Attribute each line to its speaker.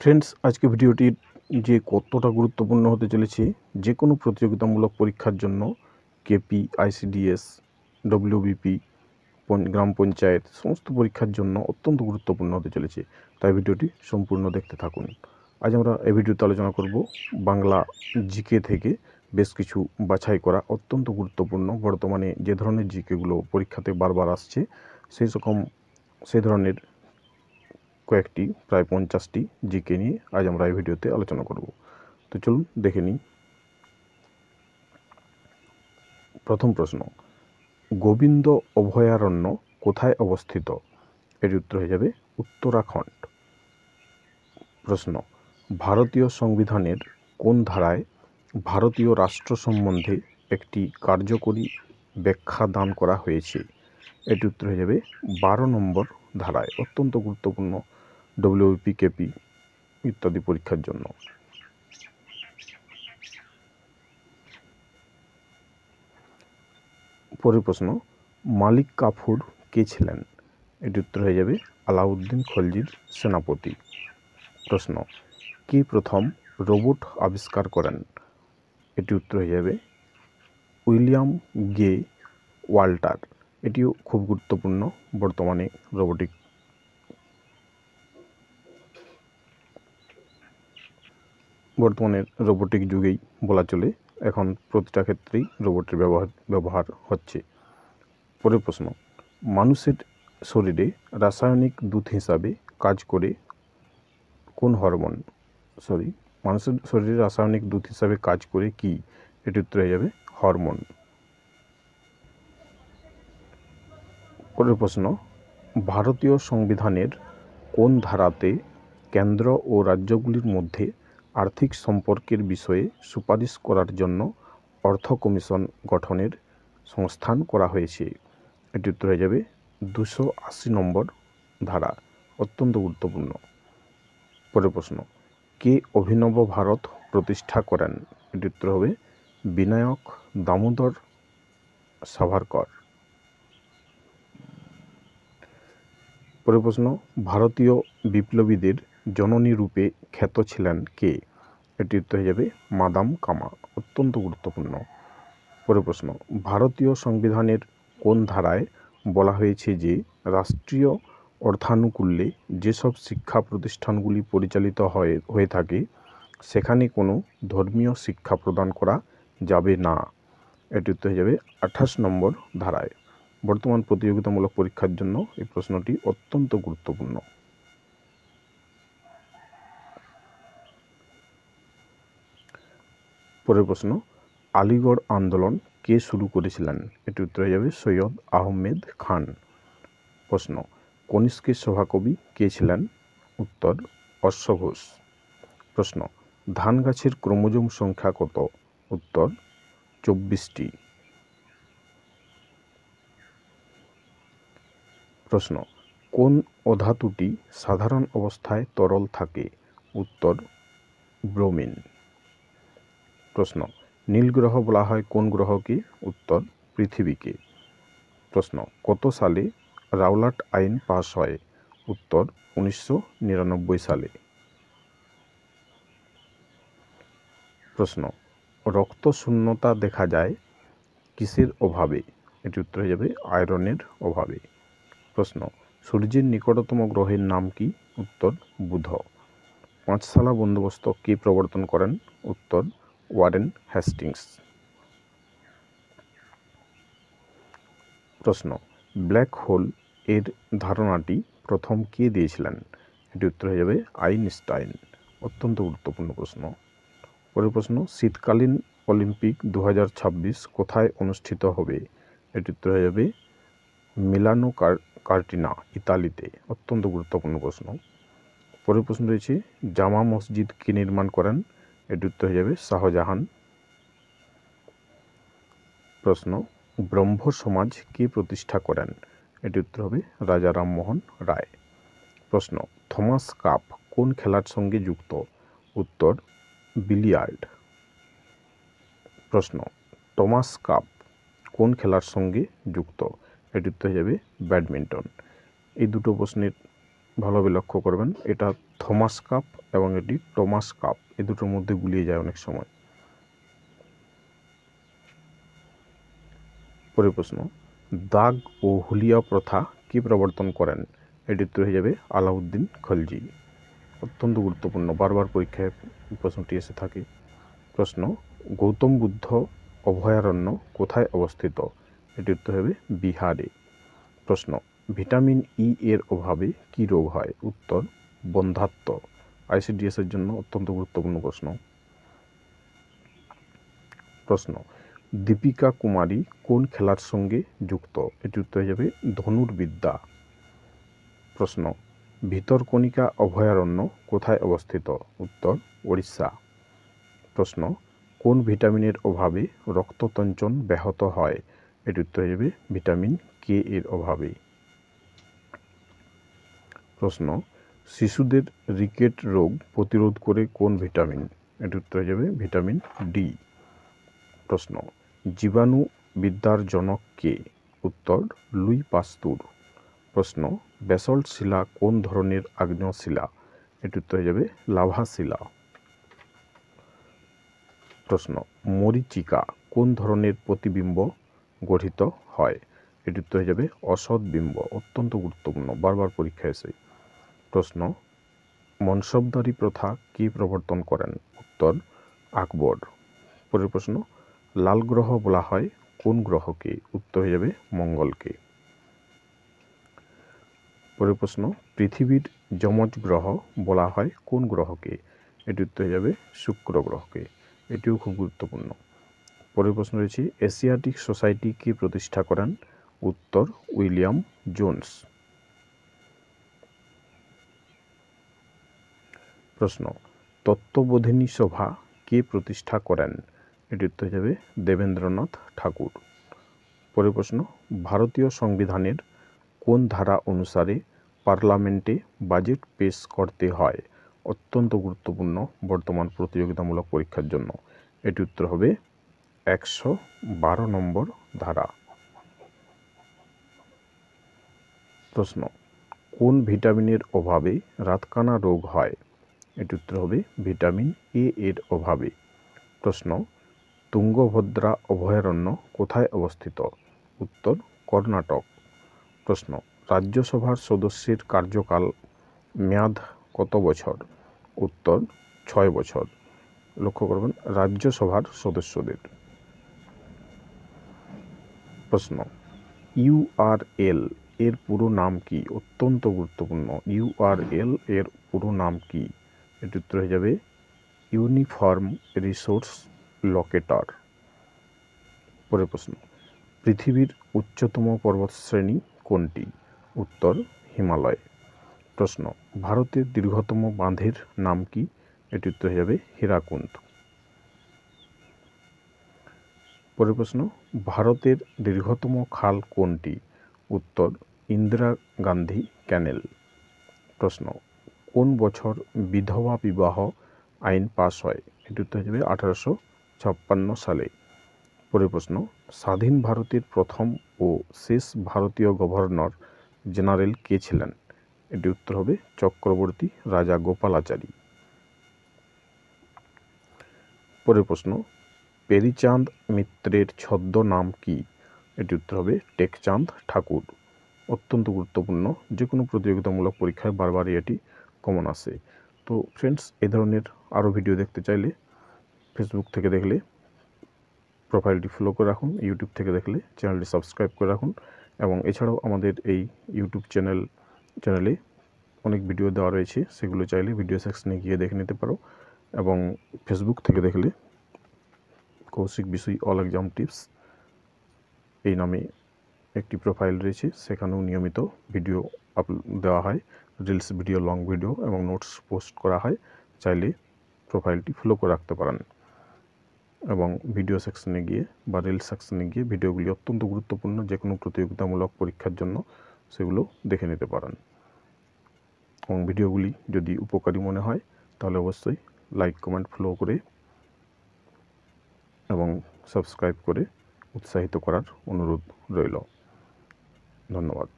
Speaker 1: Friends, আজকে ভিডিওটি যে কতটা গুরুত্বপূর্ণ হতে চলেছে, যে কোনো প্রতিযোগিতামূলক পরীক্ষার জন্য কেপি, আইসিডিএস, ডব্লিউবিপি, গ্রাম পঞ্চায়েত সমস্ত পরীক্ষার জন্য অত্যন্ত গুরুত্বপূর্ণ হতে চলেছে। তাই ভিডিওটি সম্পূর্ণ দেখতে থাকুন। আজ আমরা এই ভিডিওতে আলোচনা করব বাংলা জিকে থেকে বেশ কিছু বাছাই করা অত্যন্ত গুরুত্বপূর্ণ, বর্তমানে যে ধরনের জিকেগুলো পরীক্ষাতে বারবার আসছে সেই ধরনের কয়েকটি প্রায় 50টি জিকে নিয়ে আজ আমরা এই ভিডিওতে আলোচনা করব। তো চলুন দেখে নিই। প্রথম প্রশ্ন, গোবিন্দ অভয়ারণ্য কোথায় অবস্থিত? এর উত্তর হয়ে যাবে উত্তরাখণ্ড। প্রশ্ন, ভারতীয় সংবিধানের কোন ধারায় ভারতীয় রাষ্ট্র সম্বন্ধে একটি কার্যকরী ব্যাখ্যা দান করা হয়েছে? এটি উত্তর হয়ে যাবে 12 নম্বর ধারায়। অত্যন্ত গুরুত্বপূর্ণ ডব্লিউপি, কেপি ইত্যাদি পরীক্ষার জন্য। পরের প্রশ্ন, মালিক কাফুর কে ছিলেন? এটি উত্তর হয়ে যাবে আলাউদ্দিন খলজির সেনাপতি। প্রশ্ন, কে প্রথম রোবট আবিষ্কার করেন? এটি উত্তর হয়ে যাবে উইলিয়াম গে ওয়াল্টার। এটিও খুব গুরুত্বপূর্ণ বর্তমানে রোবোটিক যুগেই বলা চলে। এখন প্রতিটা ক্ষেত্রেই রোবটের ব্যবহার হচ্ছে। পরের প্রশ্ন, মানুষের শরীরে রাসায়নিক দূত হিসাবে কাজ করে কোন হরমোন? মানুষের শরীরে রাসায়নিক দূত হিসাবে কাজ করে কি? এটি উত্তর হয়ে যাবে হরমোন। পরের প্রশ্ন, ভারতীয় সংবিধানের কোন ধারাতে কেন্দ্র ও রাজ্যগুলির মধ্যে আর্থিক সম্পর্কের বিষয়ে সুপারিশ করার জন্য অর্থ কমিশন গঠনের সংস্থান করা হয়েছে? এটি উত্তর হয়ে যাবে 280 নম্বর ধারা। অত্যন্ত গুরুত্বপূর্ণ। পরের প্রশ্ন, কে অভিনব ভারত প্রতিষ্ঠা করেন? এটি উত্তর হবে বিনায়ক দামোদর সাভারকর। পরের প্রশ্ন, ভারতীয় বিপ্লবীদের জননী রূপে খ্যাত ছিলেন কে? এটি উত্তর হয়ে যাবে মাদাম কামা। অত্যন্ত গুরুত্বপূর্ণ। পরের প্রশ্ন, ভারতীয় সংবিধানের কোন ধারায় বলা হয়েছে যে রাষ্ট্রীয় অর্থানুকূল্যে যেসব শিক্ষা প্রতিষ্ঠানগুলি পরিচালিত হয়ে থাকে সেখানে কোনো ধর্মীয় শিক্ষা প্রদান করা যাবে না? এটি উত্তর হয়ে যাবে 28 নম্বর ধারায়। বর্তমান প্রতিযোগিতামূলক পরীক্ষার জন্য এই প্রশ্নটি অত্যন্ত গুরুত্বপূর্ণ। পরের প্রশ্ন, আলিগড় আন্দোলন কে শুরু করেছিলেন? এটি উত্তর হয়ে যাবে সৈয়দ আহমেদ খান। প্রশ্ন, কনিষ্কের সভাকবি কে ছিলেন? উত্তর অশ্ব ঘোষ। প্রশ্ন, ধান গাছের ক্রোমোজোম সংখ্যা কত? উত্তর 24টি। প্রশ্ন, কোন অধাতুটি সাধারণ অবস্থায় তরল থাকে? উত্তর ব্রোমিন। প্রশ্ন, নীল গ্রহ বলা হয় কোন গ্রহকে? উত্তর পৃথিবীকে। প্রশ্ন, কত সালে রাওলাট আইন পাস হয়? উত্তর 1999 সালে। প্রশ্ন, রক্ত শূন্যতা দেখা যায় কিসের অভাবে? এটি উত্তর হয়ে যাবে আয়রনের অভাবে। প্রশ্ন, সূর্যের নিকটতম গ্রহের নাম কি? উত্তর বুধ। পাঁচশালা বন্দোবস্ত কে প্রবর্তন করেন? উত্তর ওয়ারেন হেস্টিংস। প্রশ্ন, ব্ল্যাক হোল এর ধারণাটি প্রথম কে দিয়েছিলেন? এটি উত্তর হয়ে যাবে আইনস্টাইন। অত্যন্ত গুরুত্বপূর্ণ প্রশ্ন। পরের প্রশ্ন, শীতকালীন অলিম্পিক 2026 কোথায় অনুষ্ঠিত হবে? এটি উত্তর হয়ে যাবে মিলানো কার্টিনা, ইতালিতে। অত্যন্ত গুরুত্বপূর্ণ প্রশ্ন। পরের প্রশ্ন রয়েছে, জামা মসজিদ কে নির্মাণ করেন? এটি উত্তর হয়ে যাবে শাহজাহান। প্রশ্ন, ব্রহ্ম সমাজ কে প্রতিষ্ঠা করেন? এটি উত্তর হবে রাজা রামমোহন রায়। প্রশ্ন, থমাস কাপ কোন খেলার সঙ্গে যুক্ত? উত্তর বিলিয়ার্ড। প্রশ্ন, টমাস কাপ কোন খেলার সঙ্গে যুক্ত? এটি উত্তর হয়ে যাবে ব্যাডমিন্টন। এই দুটো প্রশ্নের ভালোভাবে লক্ষ্য করবেন, এটা থমাস কাপ এবং এটি টমাস কাপ, এই দুটোর মধ্যে গুলিয়ে যায় অনেক সময়। পরের প্রশ্ন, দাগ ও হুলিয়া প্রথা কে প্রবর্তন করেন? এটির উত্তর হয়ে যাবে আলাউদ্দিন খলজি। অত্যন্ত গুরুত্বপূর্ণ, বারবার পরীক্ষায় প্রশ্নটি এসে থাকে। প্রশ্ন, গৌতম বুদ্ধ অভয়ারণ্য কোথায় অবস্থিত? এটির উত্তর হবে বিহারে। প্রশ্ন, ভিটামিন ই এর অভাবে কি রোগ হয়? উত্তর বন্ধ্যাত্ব। আইসিডিএস এর জন্য অত্যন্ত গুরুত্বপূর্ণ প্রশ্ন। প্রশ্ন, দীপিকা কুমারী কোন খেলার সঙ্গে যুক্ত? এটির উত্তর হয়ে যাবে ধনুর্বিদ্যা। প্রশ্ন, ভিতরকণিকা অভয়ারণ্য কোথায় অবস্থিত? উত্তর ওড়িশা। প্রশ্ন, কোন ভিটামিনের অভাবে রক্ততঞ্চন ব্যাহত হয়? এটির উত্তর হয়ে যাবে ভিটামিন কে এর অভাবে। প্রশ্ন, শিশুদের রিকেট রোগ প্রতিরোধ করে কোন ভিটামিন? এটির উত্তর হয়ে যাবে ভিটামিন ডি। প্রশ্ন, জীবাণু বিদ্যার জনক কে? উত্তর লুই পাস্তুর। প্রশ্ন, ব্যাসল্ট শিলা কোন ধরনের আগ্নেয় শিলা? এটির উত্তর হয়ে যাবে লাভা শিলা। প্রশ্ন, মরীচিকা কোন ধরনের প্রতিবিম্ব গঠিত হয়? এটির উত্তর হয়ে যাবে অসৎ বিম্ব। অত্যন্ত গুরুত্বপূর্ণ, বারবার পরীক্ষায় এসে। প্রশ্ন, মনসবদারি প্রথা কে প্রবর্তন করেন? উত্তর আকবর। পরের প্রশ্ন, লাল গ্রহ বলা হয় কোন গ্রহকে? উত্তর হয়ে যাবে মঙ্গলকে। পরের প্রশ্ন, পৃথিবীর যমজ গ্রহ বলা হয় কোন গ্রহকে? এটি উত্তর হয়ে যাবে শুক্র গ্রহকে। এটিও খুব গুরুত্বপূর্ণ। পরের প্রশ্ন রয়েছে, এশিয়াটিক সোসাইটি কে প্রতিষ্ঠা করেন? উত্তর উইলিয়াম জোন্স। প্রশ্ন, তত্ত্ববোধিনী সভা কে প্রতিষ্ঠা করেন? এটি উত্তর হয়ে যাবে দেবেন্দ্রনাথ ঠাকুর। পরের প্রশ্ন, ভারতীয় সংবিধানের কোন ধারা অনুসারে পার্লামেন্টে বাজেট পেশ করতে হয়? অত্যন্ত গুরুত্বপূর্ণ বর্তমান প্রতিযোগিতামূলক পরীক্ষার জন্য। এটি উত্তর হবে 112 নম্বর ধারা। প্রশ্ন, কোন ভিটামিনের অভাবে রাতকানা রোগ হয়? এটি উত্তর হবে ভিটামিন এ এর অভাবে। প্রশ্ন, তুঙ্গভদ্রা অভয়ারণ্য কোথায় অবস্থিত? উত্তর কর্ণাটক। প্রশ্ন, রাজ্যসভার সদস্যের কার্যকাল মেয়াদ কত বছর? উত্তর 6 বছর। লক্ষ্য করবেন রাজ্যসভার সদস্যদের। প্রশ্ন, ইউআরএল এর পুরো নাম কি? অত্যন্ত গুরুত্বপূর্ণ, ইউআরএল এর পুরো নাম কি? এটি উত্তর হয়ে যাবে ইউনিফর্ম রিসোর্স লোকেটর। পরের প্রশ্ন, পৃথিবীর উচ্চতম পর্বতশ্রেণী কোনটি? উত্তর হিমালয়। প্রশ্ন, ভারতের দীর্ঘতম বাঁধের নাম কি? এটি উত্তর হয়ে যাবে হীরাকুন্দ। পরের প্রশ্ন, ভারতের দীর্ঘতম খাল কোনটি? উত্তর ইন্দিরা গান্ধী ক্যানেল। প্রশ্ন, কোন বছর বিধবা বিবাহ আইন পাস হয়? এটি উত্তর হয়ে যাবে 1856 সালে। পরের প্রশ্ন, স্বাধীন ভারতের প্রথম ও শেষ ভারতীয় গভর্নর জেনারেল কে ছিলেন? এটি উত্তর হবে চক্রবর্তী রাজা গোপালাচারী। পরের প্রশ্ন, পেরিচাঁদ মিত্রের ছদ্মনাম কি? এটি উত্তর হবে টেকচাঁদ ঠাকুর। অত্যন্ত গুরুত্বপূর্ণ, যে কোনো প্রতিযোগিতামূলক পরীক্ষায় বারবারই এটি কমন আসে। তো ফ্রেন্ডস, এই ধরনের আরও ভিডিও দেখতে চাইলে ফেসবুক থেকে দেখলে প্রোফাইলটি ফলো করে রাখুন, ইউটিউব থেকে দেখলে চ্যানেলটি সাবস্ক্রাইব করে রাখুন, এবং এছাড়াও আমাদের এই ইউটিউব চ্যানেলে অনেক ভিডিও দেওয়া রয়েছে, সেগুলো চাইলে ভিডিও সেকশনে গিয়ে দেখে নিতে পারো। এবং ফেসবুক থেকে দেখলে কৌশিক বিষয় অল এক্সাম টিপস এই নামে একটি প্রোফাইল রয়েছে, সেখানেও নিয়মিত ভিডিও আপলোড দেওয়া হয়, রিলস ভিডিও, লং ভিডিও এবং নোটস পোস্ট করা হয়। চাইলে প্রোফাইলটি ফলো করে রাখতে পারেন এবং ভিডিও সেকশনে গিয়ে বা রিলস সেকশনে গিয়ে ভিডিওগুলি অত্যন্ত গুরুত্বপূর্ণ, যে কোনো প্রতিযোগিতামূলক পরীক্ষার জন্য সেগুলো দেখে নিতে পারেন। এবং ভিডিওগুলি যদি উপকারী মনে হয় তাহলে অবশ্যই লাইক, কমেন্ট, ফলো করে এবং সাবস্ক্রাইব করে উৎসাহিত করার অনুরোধ রইল। ধন্যবাদ।